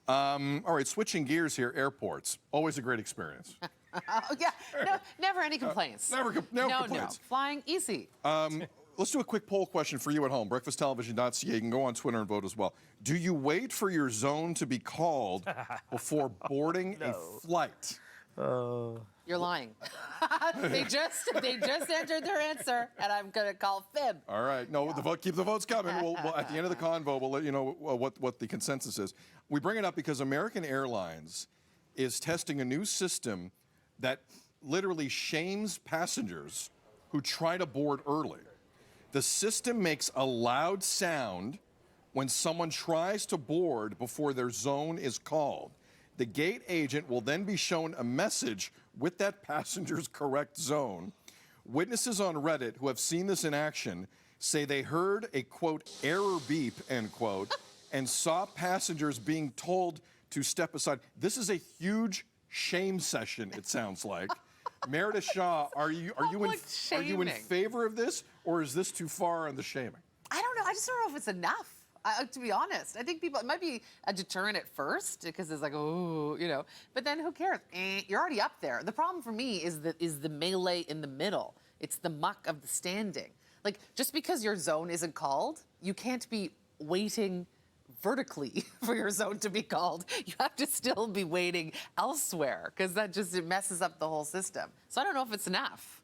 All right, switching gears here, airports. Always a great experience. Oh, yeah. No, never any complaints. Never complaints. No. Flying easy. Let's do a quick poll question for you at home. BreakfastTelevision.ca. You can go on Twitter and vote as well. Do you wait for your zone to be called before boarding a flight? You're lying. they just entered their answer, and I'm going to call fib. All right. No, the vote. Keep the votes coming. We'll, at the end of the convo, we'll let you know what the consensus is. We bring it up because American Airlines is testing a new system that literally shames passengers who try to board early. The system makes a loud sound when someone tries to board before their zone is called. The gate agent will then be shown a message with that passenger's correct zone. Witnesses on Reddit who have seen this in action say they heard a, quote, error beep, end quote, and saw passengers being told to step aside. This is a huge shame session, it sounds like. Meredith Shaw, are you in favor of this, or is this too far on the shaming? I don't know. I just don't know if it's enough. To be honest, I think people, it might be a deterrent at first because it's like, oh, you know, but then who cares? You're already up there. The problem for me is the melee in the middle. It's the muck of the standing. Like, just because your zone isn't called, you can't be waiting vertically for your zone to be called. You have to still be waiting elsewhere because it messes up the whole system. So I don't know if it's enough.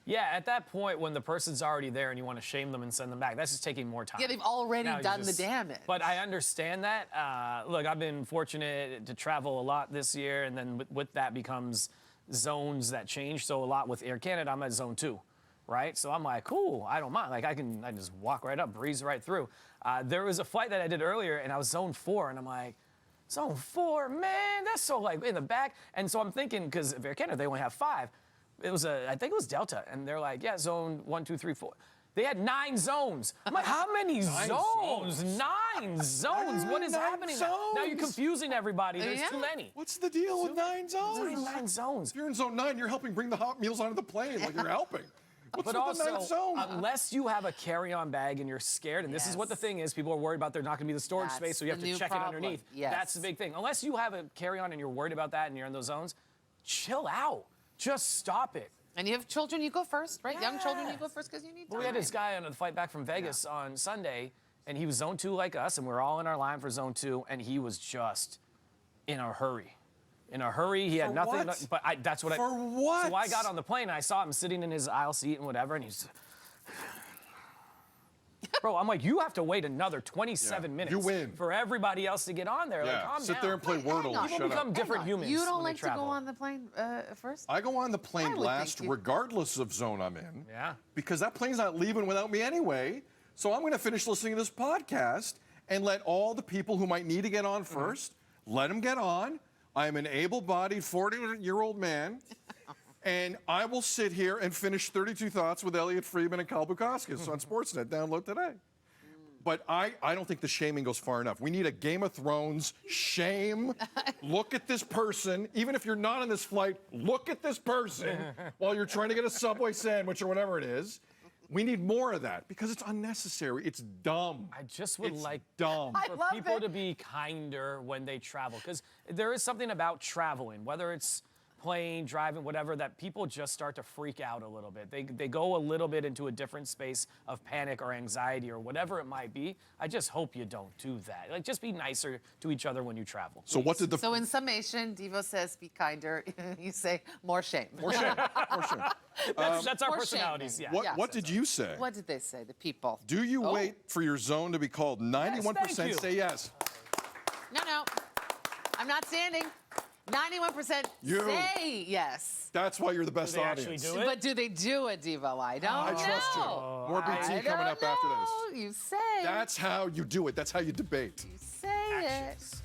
Yeah, at that point, when the person's already there and you want to shame them and send them back, that's just taking more time. Yeah, they've already done the damage. But I understand that. Look, I've been fortunate to travel a lot this year, and then with that becomes zones that change. So a lot with Air Canada, I'm at zone 2, right? So I'm like, cool, I don't mind. Like, I just walk right up, breeze right through. There was a flight that I did earlier, and I was zone 4, and I'm like, zone 4, man, that's so, like, in the back. And so I'm thinking, because Air Canada, they only have 5. It was I think it was Delta, and they're like, yeah, zone 1, 2, 3, 4. They had 9 zones. I'm like, how many zones? 9 zones. What is happening now? Now you're confusing everybody. There's too many. What's the deal with 9 zones? 9 zones. If you're in zone 9, you're helping bring the hot meals onto the plane. Like, you're helping. What's but with the 9 zone? Unless you have a carry-on bag and you're scared, and this is what the thing is, people are worried about there's not going to be the storage space, so you have to check it underneath. That's the big thing. Unless you have a carry-on and you're worried about that and you're in those zones, chill out. Just stop it. And you have children, you go first, right? Young children, you go first because you need time. We had this guy on the flight back from Vegas on Sunday, and he was zone 2 like us, and we were all in our line for zone 2, and he was just in a hurry. In a hurry, he had nothing. But that's what For what? So I got on the plane, and I saw him sitting in his aisle seat and whatever, and he's... Bro, I'm like, you have to wait another 27 minutes for everybody else to get on there. Like, calm Sit down. there and play Wordle and People become different humans. You don't when like they travel. to go on the plane first? I go on the plane last regardless of zone I'm in. Yeah. Because that plane's not leaving without me anyway. So I'm going to finish listening to this podcast and let all the people who might need to get on first, let them get on. I'm an able-bodied 40-year-old man. And I will sit here and finish 32 Thoughts with Elliot Friedman and Kyle Bukauskas on Sportsnet. Download today. But I don't think the shaming goes far enough. We need a Game of Thrones shame. Look at this person. Even if you're not on this flight, look at this person while you're trying to get a Subway sandwich or whatever it is. We need more of that because it's unnecessary. It's dumb. I just would like dumb. for people to be kinder when they travel, because there is something about traveling, whether it's plane, driving, whatever, that people just start to freak out a little bit. They go a little bit into a different space of panic or anxiety or whatever it might be. I just hope you don't do that. Like, just be nicer to each other when you travel. So what did the... So in summation, Devo says be kinder. You say more shame. More shame. More shame. That's our personalities, What did you say? What did they say, the people? Do you wait for your zone to be called? 91% say yes. No. I'm not standing. 91% say yes. That's why you're the best audience. Actually do it? But do they do it, Devo? I don't know. I trust you. More BT coming up after this. You say. That's how you do it. That's how you debate. You say it.